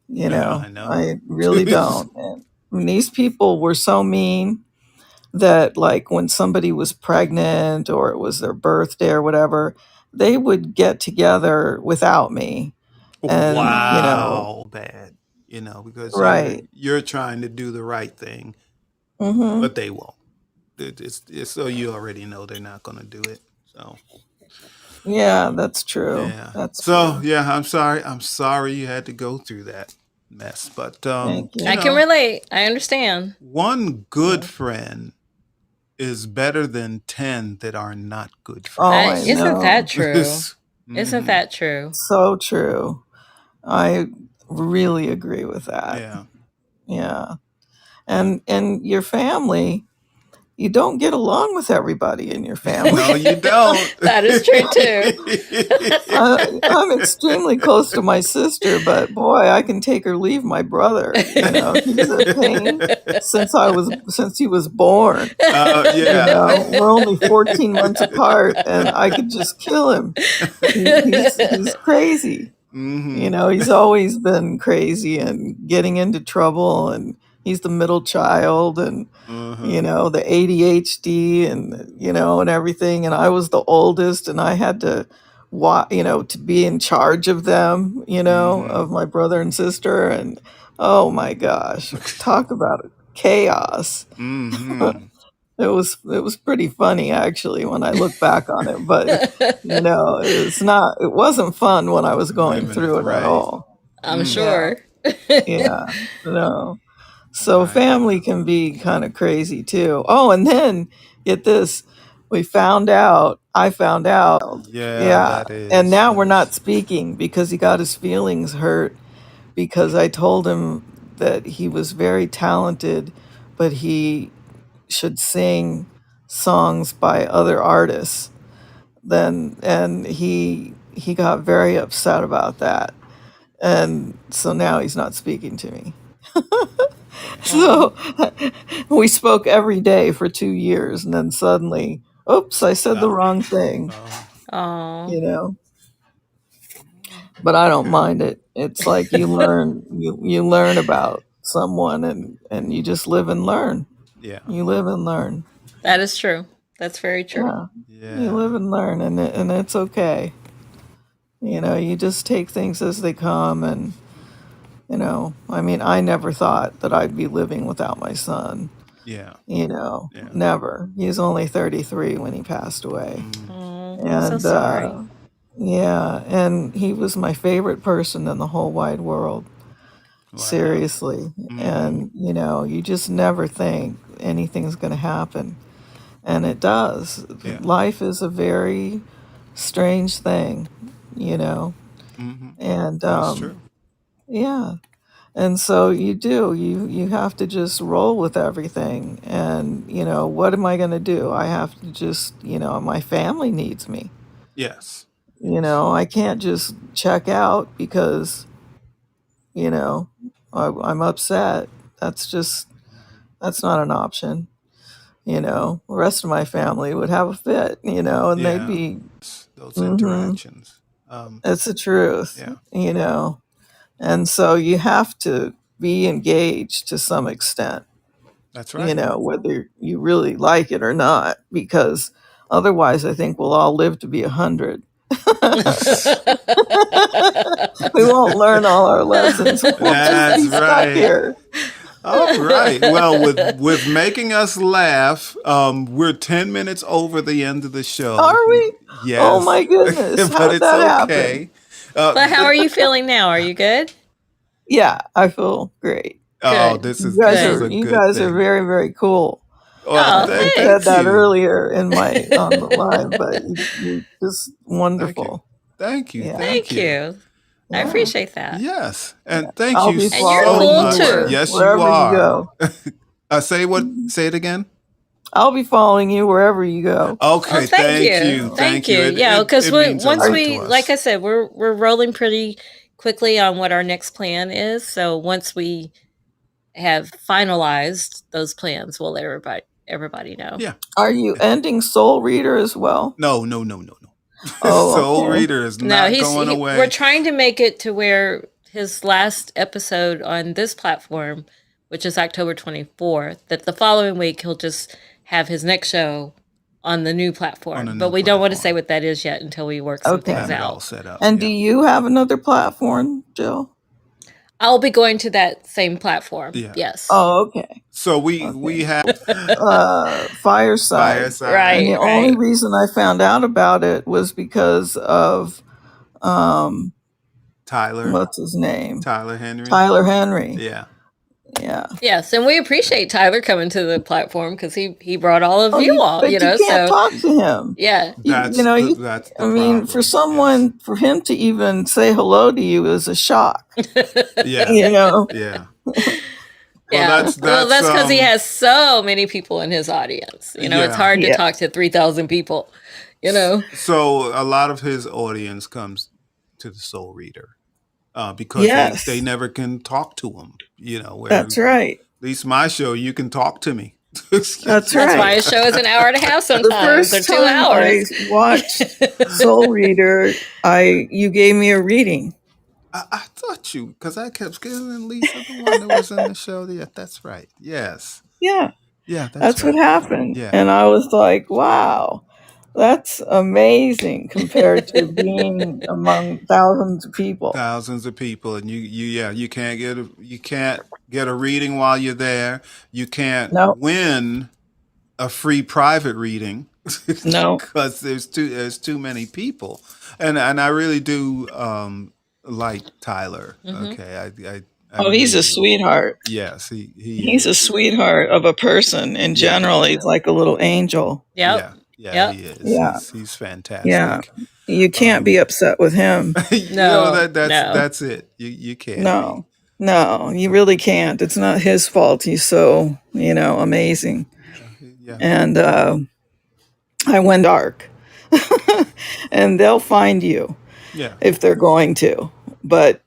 Yeah, I know. I really don't. And these people were so mean that, like, when somebody was pregnant or it was their birthday or whatever, they would get together without me. And, Wow, bad. Because you're right. you're trying to do the right thing, Hmm. but they won't. It's so you already know they're not going to do it. So Yeah, that's true. yeah. That's So true. yeah, I'm sorry. I'm sorry you had to go through that mess. But Thank I you. can relate. I understand. one good Yeah. friend is better than 10 that are not good Oh, I friends. Isn't that know. true? Isn't Hmm. that true? So true. I really agree with that. Yeah. Yeah. Yeah. And your family, you don't get along with everybody in your family. No, you don't. That is true too. I'm extremely close to my sister, but boy, I can take or leave my brother. He's a pain since he was born. Yeah. We're only 14 months apart, and I could just kill him. He's crazy. Hmm. He's always been crazy and getting into trouble, and he's the middle child, and Uh-huh. the ADHD and and everything. And I was the oldest, and I had to to be in charge of them, of my brother and sister. And oh my gosh, talk about chaos. It was pretty funny actually when I look back on it, but it wasn't fun when I was going Living it through it at right. all. I'm Yeah. sure. Yeah. No. So My family God. can be kind of crazy too. Oh, and then get this. I found out. Yeah, Yeah. that And is. now That we're is. not speaking because he got his feelings hurt because I told him that he was very talented, but he should sing songs by other artists. And he got very upset about that. And so now he's not speaking to me. Oh, So we spoke every day for 2 years, and then suddenly, oops, I said the Stop. wrong thing, Oh, oh, you know. But I don't okay. mind it. It's like you learn about someone, and you just live and learn. Yeah. You live and learn. that is true. That's very true. Yeah, you Yeah. live and learn, and it's okay. You just take things as they come, and I mean, I never thought that I'd be living without my son. Yeah. Yeah. Never. He was only 33 when he passed away. Oh, I'm so And sorry. yeah, and he was my favorite person in the whole wide world. Wow. Seriously. And you just never think anything's going to happen. And it does. Yeah. Life is a very strange thing, you know. And That's true. yeah. And so you have to just roll with everything. And what am I going to do? I have to just, my family needs me. Yes. Yes. I can't just check out because I'm upset. That's not an option. The rest of my family would have a fit, and they'd Yeah. be. Those Hmm. interactions. It's the truth. Yeah. And so you have to be engaged to some extent, That's right. whether you really like it or not, because otherwise I think we'll all live to be 100. We won't learn all our lessons. We'll just That's be stuck right. here. All right. Well, with making us laugh, we're 10 minutes over the end of the show. Are we? Oh Yes, my goodness. but How'd it's that happen? okay. But how are you feeling now? Are you good? Yeah, I feel great. Oh, Good. You this guys is are Good. a you good guys are thing. very, very cool. Well, Oh, I said thank thanks. that you. earlier on the line, but you're just Thank you. wonderful. Thank you. Yeah, Thank Thank you. you. I yeah, appreciate that. Yes, yeah. and thank I'll you be And you're so following cool you much. too. Yes, you wherever you are. go. Say it again. I'll be following you wherever you go. Okay, Oh, thank thank you. you. Thank Thank you. you. Yeah, because It means a once lot Are, to we, like us. I said, we're rolling pretty quickly on what our next plan is. So once we have finalized those plans, we'll let everybody know. Yeah. are you ending Soul Reader as well? No. Oh, Soul okay. Reader is No, not going we're away. trying to make it to where his last episode on this platform, which is October 24th, that the following week he'll just have his next show on the new On platform. a But new we don't want to say platform. what that is yet until we work some Okay. things Have it all out. set up. And do Yeah. you have another platform, Jill? I'll be going to that same platform. Yeah. Yes. Oh, okay. So we Okay. have Fireside. And Fireside. the only reason I found out about it was because of Tyler what's his name? Henry. Tyler Henry. Yeah. Yeah. Yes, and we appreciate Tyler coming to the platform because he brought all of you all, But you can't so talk to him. yeah. That's You know, that's the I mean, problem. for him to even say hello to you is a shock. Yeah. You know. Yeah. Yeah. That's because he has so many people in his audience. It's Yeah. hard to Yeah. talk to 3,000 people, So a lot of his audience comes to the Soul Reader because Yes. they never can talk to him. Where That's right. at least my show, you can talk to me. That's That's right. why his show is an hour and a half The sometimes, or first 2 time I hours. watched Soul Reader, you gave me a reading. I thought you, because I kept getting Lisa, the one that was in the show. Yeah, that's right. Yes. Yeah. Yeah, That's right. what happened. Yeah. And I was like, wow. That's amazing compared to being among thousands of people. Thousands of people, and you can't get a reading while you're there. You can't No, win a free private reading no. because there's too many people, and I really do like Tyler. Mm-hmm. Okay, I Oh, he's really a do. sweetheart. Yes, he He's a is. sweetheart of a person. In Yeah, general, he's like a little angel. Yep. yeah, yeah. Yep. He is. Yeah, He's yeah. fantastic. You can't be Um, upset with him. No. No. that's it. You can't be. No, no, you really can't. It's not his fault. He's so, amazing. Yeah, And I went dark. And they'll find you yeah. if they're going to. But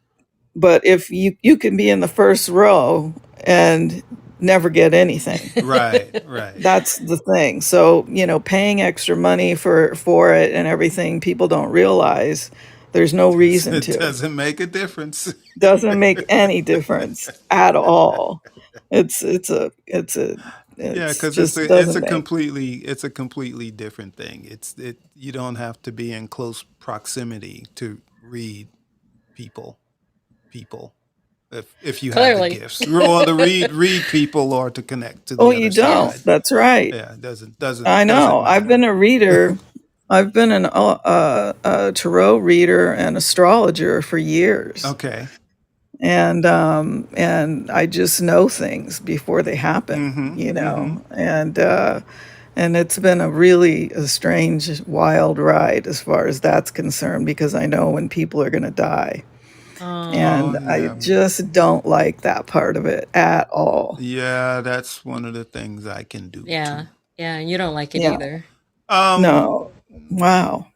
if you can be in the first row and never get anything. Right, right. That's the thing. So, paying extra money for it and everything, people don't realize there's no reason It to. doesn't make a difference. Doesn't make any difference at all. Yeah, It's because just doesn't make. it's a completely different thing. You don't have to be in close proximity to read people people if you have the Clearly. gifts or to read people or to connect to Oh, the you other don't. side. That's right. Yeah, it I doesn't know. I've matter. been a reader. I've been a tarot reader and astrologer for years, Okay. and I just know things before they happen, Mm-hmm. Mm-hmm. and it's been a strange, wild ride as far as that's concerned because I know when people are going to die, Oh. Oh and I yeah. just don't like that part of it at all. Yeah, that's one of the things I can do Yeah. too. Yeah. You don't like it Yeah, either. Um no, wow,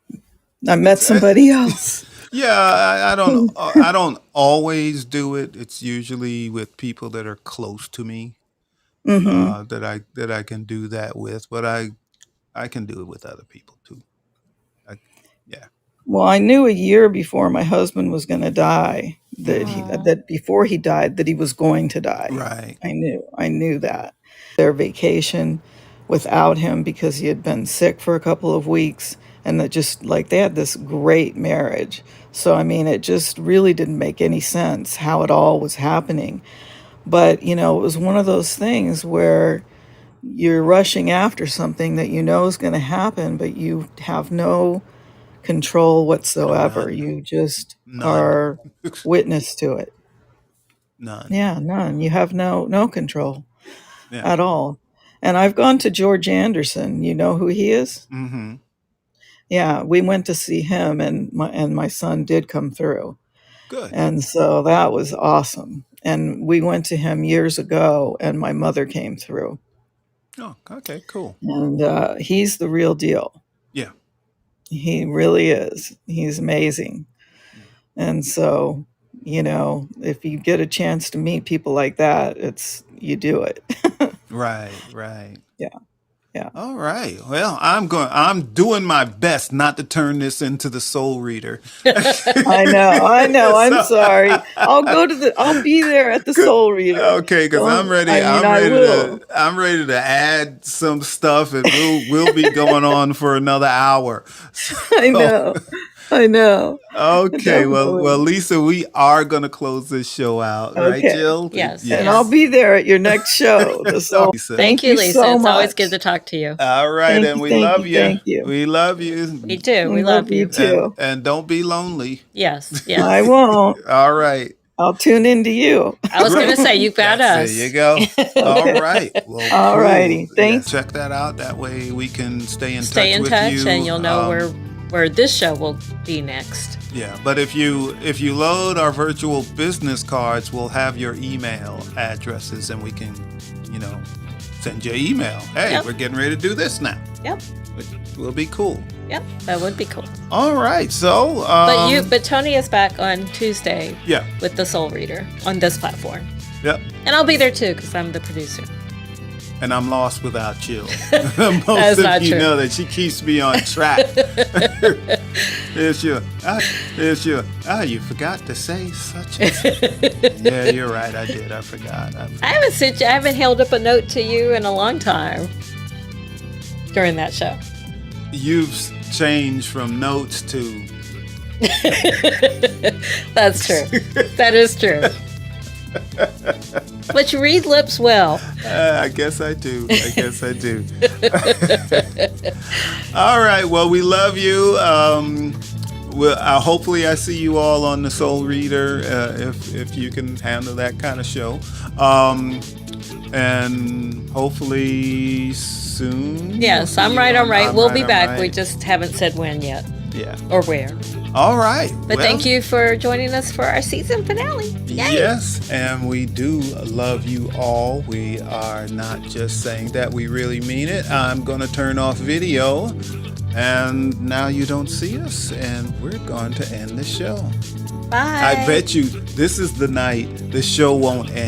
I met somebody else. Yeah, I don't always do it. It's usually with people that are close to me Hmm. that I can do that with, but I can do it with other people too. I, yeah, Well, I knew a year before my husband was going to die hmm Oh. that before he died that he was going to die. right. I knew that. Their vacation without him because he had been sick for a couple of weeks, and that just like they had this great marriage. So I mean, it just really didn't make any sense how it all was happening. But it was one of those things where you're rushing after something that you know is going to happen, but you have no control whatsoever. None, You just none, are witness to it. none. Yeah, none. You have no control Yeah. at all. And I've gone to George Anderson. You know who he is? Mm-hmm. Yeah, we went to see him, and my son did come through, Good. and so that was awesome. And we went to him years ago, and my mother came through, Oh, okay, cool. and he's the real deal. Yeah. He really is. He's amazing. Yeah. And so, if you get a chance to meet people like that, you do it. Right, right. Yeah, yeah. All right. Well, I'm doing my best not to turn this into the soul reader. I know, I know. I'm So, sorry. I'll be there at the Soul Reader. okay, because Don't, I mean, I will. I'm ready to add some stuff, and we'll be going on for another hour. I So, know. I know. okay, well, Definitely. Lisa, we are gonna close this show out, right, Okay. Jill? Yes. And I'll Yes. Yes. be there at your next show, the Soul. Lisa. Thank Thank you, you Lisa. so It's always good much. to talk to you. All right, Thank and you, we thank love you, you. thank you. We love Me you, too. We We love love you you. too. and don't be lonely. Yes. I Yes. won't. All right. I'll tune into you. I was going to Great. say, you got There you us. go. All Okay. right. Well, All cool. righty. Yes. Thank Check that out. That way we can stay in Stay touch in with touch, and you. you'll know where this show will be next. Yeah. But if you load our virtual business cards, we'll have your email addresses, and we can, send you an email. Hey, Yep. we're getting ready to do this now. Yep. It will be cool. Yep. That would be cool. All right. So. But Tony is back on Tuesday Yeah. with the Soul Reader on this platform, Yep. and I'll be there too because I'm the producer. And I'm lost without Jill. That's Most of not you true. know that she keeps me on track. You forgot to say such and such. Yeah, you're right. I did. I forgot. I haven't held up a note to you in a long time during that show. you've changed from notes to. That's true. That is true. But you read lips well. I guess I do. All right. Well, we love you. Hopefully I see you all on the Soul Reader if you can handle that kind of show. And hopefully soon. Yes, I'm right. We'll be back. We just haven't said when yet. Yeah. Or where. All right. But thank you for joining us for our season finale. Yay. Yes, and we do love you all. We are not just saying that, we really mean it. I'm going to turn off video, and now you don't see us, and we're going to end the show. Bye. I bet you this is the night the show won't end.